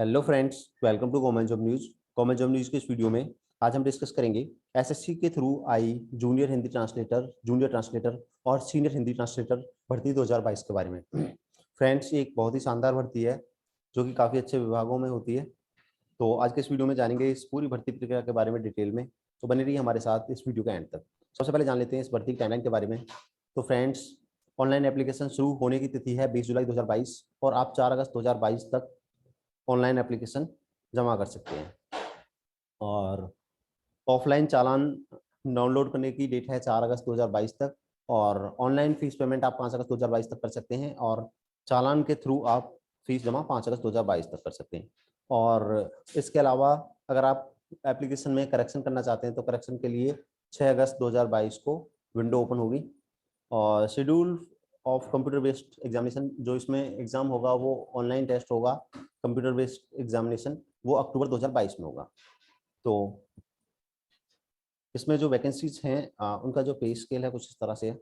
Hello friends, welcome to government job news. Government job news के इस video में आज हम डिस्कस करेंगे एसएससी के थ्रू आई junior Hindi translator, junior translator और सीनियर हिंदी ट्रांसलेटर भर्ती 2022 के बारे में। फ्रेंड्स, ये एक बहुत ही शानदार भर्ती है जो कि काफ़ी अच्छे विभागों में होती है। तो आज के इस वीडियो में जानेंगे इस पूरी भर्ती प्रक्रिया के बारे में डिटेल में। तो बने रहिए हमारे साथ इस वीडियो के एंड तक। सबसे पहले जान लेते हैं इस भर्ती की टाइमलाइन के बारे में। तो फ्रेंड्स, ऑनलाइन एप्लीकेशन शुरू होने की तिथि है 20 जुलाई 2022 और आप 4 अगस्त 2022 तक ऑनलाइन एप्लीकेशन जमा कर सकते हैं। और ऑफलाइन चालान डाउनलोड करने की डेट है 4 अगस्त 2022 तक। और ऑनलाइन फीस पेमेंट आप 5 अगस्त 2022 तक कर सकते हैं और चालान के थ्रू आप फीस जमा 5 अगस्त 2022 तक कर सकते हैं। और इसके अलावा अगर आप एप्लीकेशन में करेक्शन करना चाहते हैं तो करेक्शन के लिए 6 अगस्त 2022 को विंडो ओपन होगी। और schedule of computer based examination, जो इसमें एग्जाम होगा वो ऑनलाइन टेस्ट होगा। कंप्यूटर बेस्ड एग्जामिनेशन वो अक्टूबर 2022 में होगा। तो इसमें जो वैकेंसीज हैं उनका जो पे स्केल है कुछ इस तरह से है।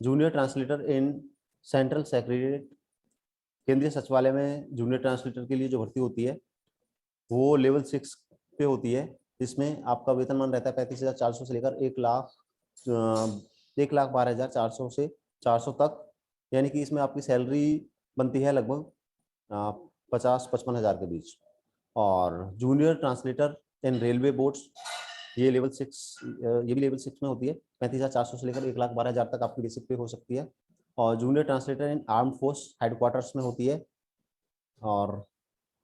Junior translator in central secretariat, केंद्रीय सचिवालय में जूनियर ट्रांसलेटर के लिए जो भर्ती होती है वो लेवल 6 पे होती है, जिसमें आपका वेतनमान रहता है 35,400 से लेकर 1,12,400 से 400 तक। यानी कि इसमें आपकी सैलरी बनती है लगभग 50-55 हज़ार के बीच। और जूनियर ट्रांसलेटर इन रेलवे बोर्ड्स, ये लेवल 6, ये भी लेवल 6 में होती है। 35,400 से लेकर 1,12,000 तक आपकी बेसिक पे हो सकती है। और जूनियर ट्रांसलेटर इन आर्म फोर्स हेडक्वार्टर्स में होती है और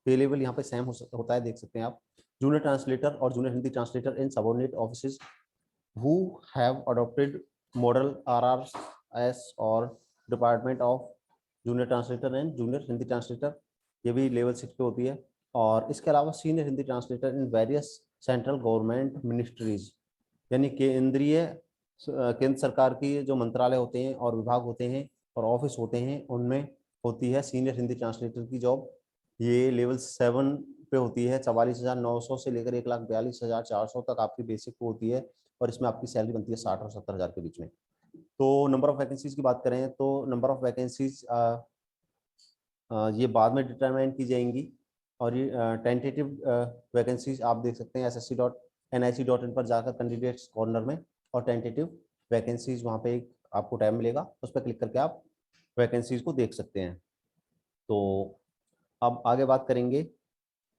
पे लेवल यहाँ पे सेम होता है, देख सकते हैं आप। जूनियर ट्रांसलेटर और junior Hindi translator in subordinate offices who have adopted model RRS और department of junior translator and junior Hindi translator, ये भी लेवल 6 पे होती है। और इसके अलावा senior Hindi translator in various central government ministries, यानी केंद्र सरकार की जो मंत्रालय होते हैं और विभाग होते हैं और ऑफिस होते हैं उनमें होती है सीनियर हिंदी ट्रांसलेटर की जॉब। ये लेवल 7 पे होती है। 44,900 से लेकर 1,42,400 तक आपकी बेसिक होती है और इसमें आपकी सैलरी बनती है 60 और 70 हज़ार के बीच में। तो नंबर ऑफ वैकेंसीज की बात करें तो नंबर ऑफ वैकेंसीज ये बाद में डिटरमाइन की जाएंगी। और ये टेंटेटिव वैकेंसीज आप देख सकते हैं SSC.nic.in पर जाकर कैंडिडेट्स कॉर्नर में, और टेंटेटिव वैकेंसीज वहाँ पे एक आपको टैब मिलेगा, उस पर क्लिक करके आप वैकेंसीज को देख सकते हैं। तो अब आगे बात करेंगे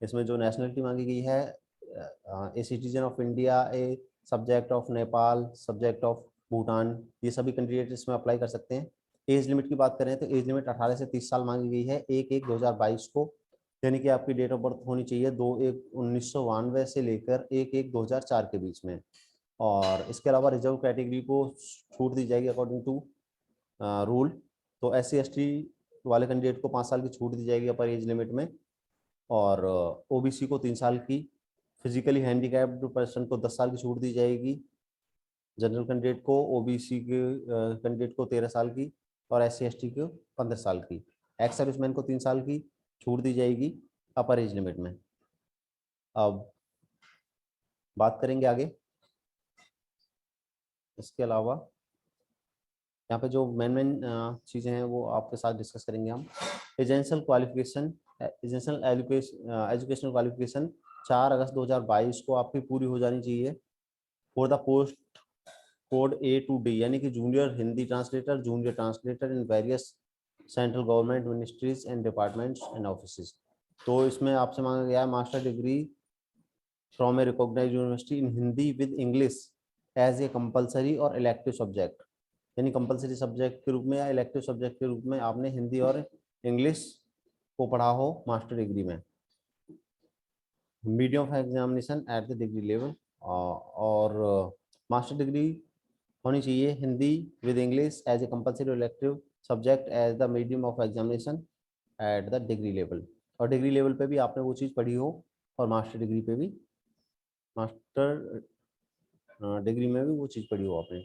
इसमें जो नेशनलिटी मांगी गई है, a citizen of India, a subject of Nepal, subject of Bhutan, ये सभी कैंडिडेट इसमें अप्लाई कर सकते हैं। एज लिमिट की बात करें तो एज लिमिट 18 से 30 साल मांगी गई है 1/1/2022 को। यानी कि आपकी डेट ऑफ बर्थ होनी चाहिए 2/1/1992 से लेकर 1/1/2004 के बीच में। और इसके अलावा रिजर्व कैटेगरी को छूट दी जाएगी अकॉर्डिंग टू रूल। तो SC ST वाले कैंडिडेट को 5 साल की छूट दी जाएगी अपर एज लिमिट में। और OBC को 3 साल की, फिजिकली हैंडीकैप्ड पर्सन को 10 साल की छूट दी जाएगी, जनरल कैंडिडेट को, OBC के कैंडिडेट को 13 साल की और SC ST को 15 साल की। एक्स सर्विसमैन को 3 साल की छूट दी जाएगी अपर एज लिमिट में। अब बात करेंगे आगे। इसके अलावा यहाँ पे जो मेन चीज़ें हैं वो आपके साथ डिस्कस करेंगे हम। Essential qualification, essential educational qualification 4 अगस्त 2022 को आपकी पूरी हो जानी चाहिए for the post code A to D, यानी कि junior Hindi translator, junior translator in various central government ministries and departments and offices. तो इसमें आपसे मांगा गया है master degree from a recognised university in Hindi with English as a compulsory और elective subject, यानी कंपलसरी सब्जेक्ट के रूप में या इलेक्टिव सब्जेक्ट के रूप में आपने हिंदी और इंग्लिश को पढ़ा हो मास्टर डिग्री में। Medium of examination at the degree level, और मास्टर डिग्री होनी चाहिए Hindi with English as a compulsory elective subject as the medium of examination at the degree level. और डिग्री लेवल पे भी आपने वो चीज़ पढ़ी हो और मास्टर डिग्री पे भी, मास्टर डिग्री में भी वो चीज़ पढ़ी हो आपने।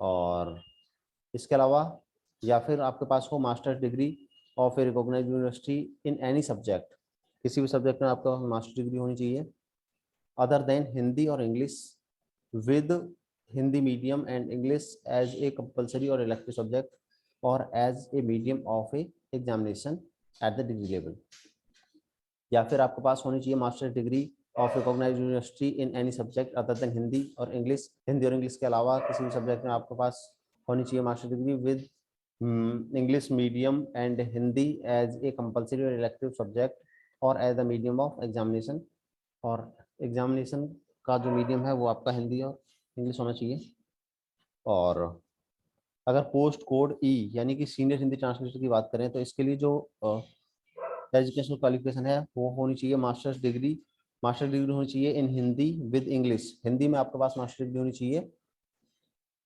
और इसके अलावा या फिर आपके पास हो master degree of a recognised university in any subject, किसी भी सब्जेक्ट में आपका मास्टर डिग्री होनी चाहिए अदर देन हिंदी और English with Hindi medium and English as a compulsory और इलेक्टिव सब्जेक्ट और as a medium of a examination at the degree level. या फिर आपके पास होनी चाहिए master degree of recognised university in any subject other than Hindi और इंग्लिश। हिंदी और इंग्लिश के अलावा किसी भी सब्जेक्ट में आपके पास होनी चाहिए master degree with English medium and Hindi as a compulsory और इलेक्टिव सब्जेक्ट और as the medium of examination. और एग्जामिनेशन का जो मीडियम है वो आपका हिंदी और इंग्लिश होना चाहिए। और अगर पोस्ट कोड ई यानी कि सीनियर हिंदी ट्रांसलेटर की बात करें तो इसके लिए जो एजुकेशनल क्वालिफिकेशन है वो होनी चाहिए मास्टर्स डिग्री। मास्टर डिग्री होनी चाहिए in Hindi with English. Hindi में आपके पास मास्टर डिग्री होनी चाहिए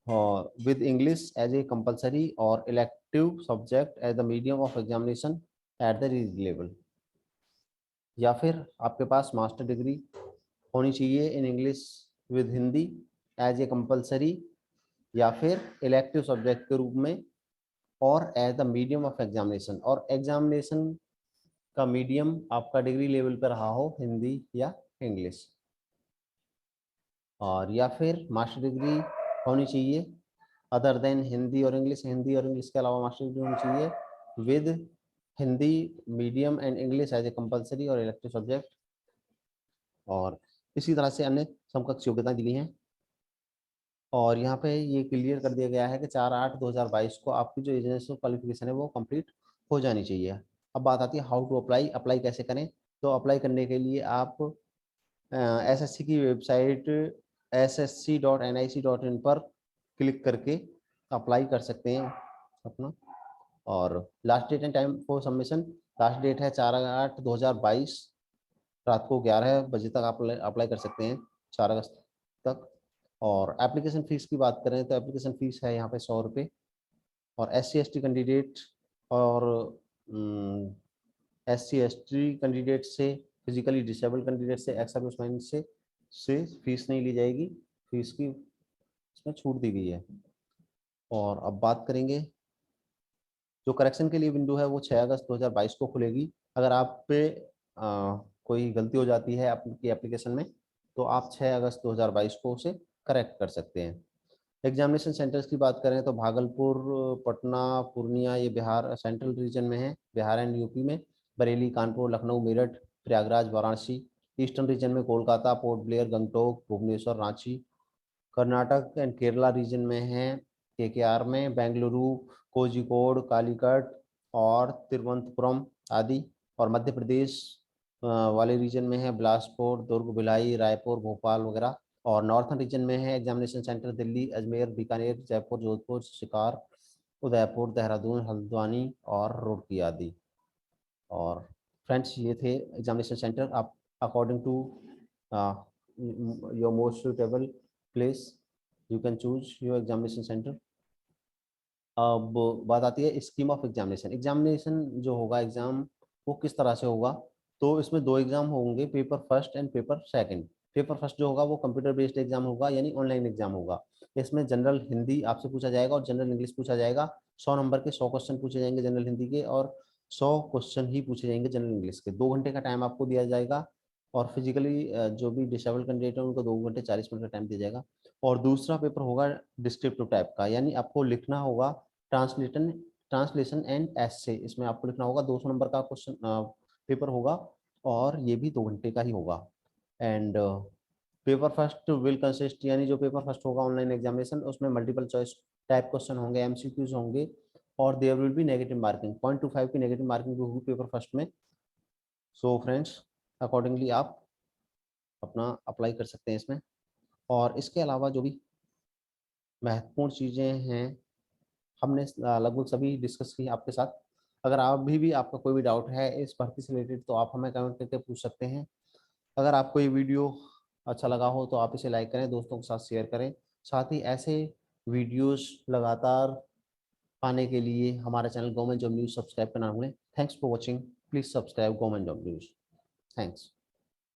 और with English as a compulsory और elective subject as the medium of examination at the regional level. या फिर आपके पास मास्टर डिग्री होनी चाहिए in English with Hindi as a compulsory या फिर इलेक्टिव सब्जेक्ट के रूप में और as the medium of examination. और एग्जामिनेशन का मीडियम आपका डिग्री लेवल पर रहा हो हिंदी या इंग्लिश। और या फिर मास्टर डिग्री होनी चाहिए अदर देन हिंदी और इंग्लिश। हिंदी और इंग्लिश के अलावा मास्टर डिग्री होनी चाहिए with Hindi medium and English as a compulsory और इलेक्टिव सब्जेक्ट। और इसी तरह से अन्य समकक्ष योग्यताएं दी हैं। और यहाँ पे ये क्लियर कर दिया गया है कि 4/8/2022 को आपकी जो एजुकेशनल क्वालिफिकेशन है वो कंप्लीट हो जानी चाहिए। अब बात आती है हाउ टू अप्लाई। अप्लाई कैसे करें? तो अप्लाई करने के लिए आप एसएससी की वेबसाइट ssc.nic.in पर क्लिक करके अप्लाई कर सकते हैं अपना। और last date and time for submission, last date है 4/8/2022 रात को 11 बजे तक आप अप्लाई कर सकते हैं, 4 अगस्त तक। और एप्लीकेशन फ़ीस की बात करें तो एप्लीकेशन फ़ीस है यहाँ पे 100 रुपये। और SC/ST कैंडिडेट और SC/ST कैंडिडेट से, फिजिकली डिसेबल्ड कैंडिडेट से, एक्स सर्विसमैन से फीस नहीं ली जाएगी। फीस की इसमें छूट दी गई है। और अब बात करेंगे जो करेक्शन के लिए विंडो है वो 6 अगस्त 2022 को खुलेगी। अगर आप पे कोई गलती हो जाती है आपकी एप्लीकेशन में तो आप 6 अगस्त 2022 को उसे करेक्ट कर सकते हैं। एग्जामिनेशन सेंटर्स की बात करें तो भागलपुर, पटना, पूर्णिया ये बिहार सेंट्रल रीजन में है, बिहार एंड यूपी में। बरेली, कानपुर, लखनऊ, मेरठ, प्रयागराज, वाराणसी। ईस्टर्न रीजन में कोलकाता, पोर्ट ब्लेयर, गंगटोक, भुवनेश्वर, रांची। कर्नाटक एंड केरला रीजन में है KKR में बेंगलुरु, कोझिकोड, कालीकट और तिरुवनंतपुरम आदि। और मध्य प्रदेश वाले रीजन में है बिलासपुर, दुर्ग, भिलाई, रायपुर, भोपाल वगैरह। और नॉर्थन रीजन में है एग्जामिनेशन सेंटर दिल्ली, अजमेर, बीकानेर, जयपुर, जोधपुर, शिकार, उदयपुर, देहरादून, हल्द्वानी और रुड़की आदि। और फ्रेंड्स ये थे एग्जामिनेशन सेंटर। आप according to your most suitable place you can choose your examination centre. अब बात आती है स्कीम ऑफ एग्जामिनेशन। एग्जामिनेशन जो होगा एग्जाम वो किस तरह से होगा? तो इसमें 2 एग्जाम होंगे, paper first and paper second. Paper first जो होगा वो कंप्यूटर बेस्ड एग्जाम होगा यानी ऑनलाइन एग्जाम होगा। इसमें जनरल हिंदी आपसे पूछा जाएगा और जनरल इंग्लिश पूछा जाएगा। 100 नंबर के 100 क्वेश्चन पूछे जाएंगे जनरल हिंदी के और 100 क्वेश्चन ही पूछे जाएंगे जनरल इंग्लिश के। 2 घंटे का टाइम आपको दिया जाएगा। और फिजिकली जो भी डिसेबल्ड कैंडिडेट है उनको 2 घंटे 40 मिनट का टाइम दिया जाएगा। और दूसरा पेपर होगा डिस्क्रिप्टिव टाइप का, यानी आपको लिखना होगा ट्रांसलेशन ट्रांसलेशन एंड एसे। इसमें आपको लिखना होगा 200 नंबर का क्वेश्चन पेपर होगा और ये भी 2 घंटे का ही होगा। And paper first will consist, यानी जो पेपर फर्स्ट होगा ऑनलाइन एग्जामिनेशन उसमें मल्टीपल चॉइस टाइप क्वेश्चन होंगे, MCQs होंगे और there will be negative marking, 0.25 की नेगेटिव मार्किंग भी होगी पेपर फर्स्ट में। सो फ्रेंड्स अकॉर्डिंगली आप अपना अप्लाई कर सकते हैं इसमें। और इसके अलावा जो भी महत्वपूर्ण चीज़ें हैं हमने लगभग सभी डिस्कस की आपके साथ। अगर आप भी आपका कोई भी डाउट है इस भर्ती से रिलेटेड तो आप हमें कमेंट करके पूछ सकते हैं। अगर आपको ये वीडियो अच्छा लगा हो तो आप इसे लाइक करें, दोस्तों के साथ शेयर करें। साथ ही ऐसे वीडियोस लगातार पाने के लिए हमारा channel government job news subscribe करना भूलें। Thanks for watching, please subscribe government job news. Thanks.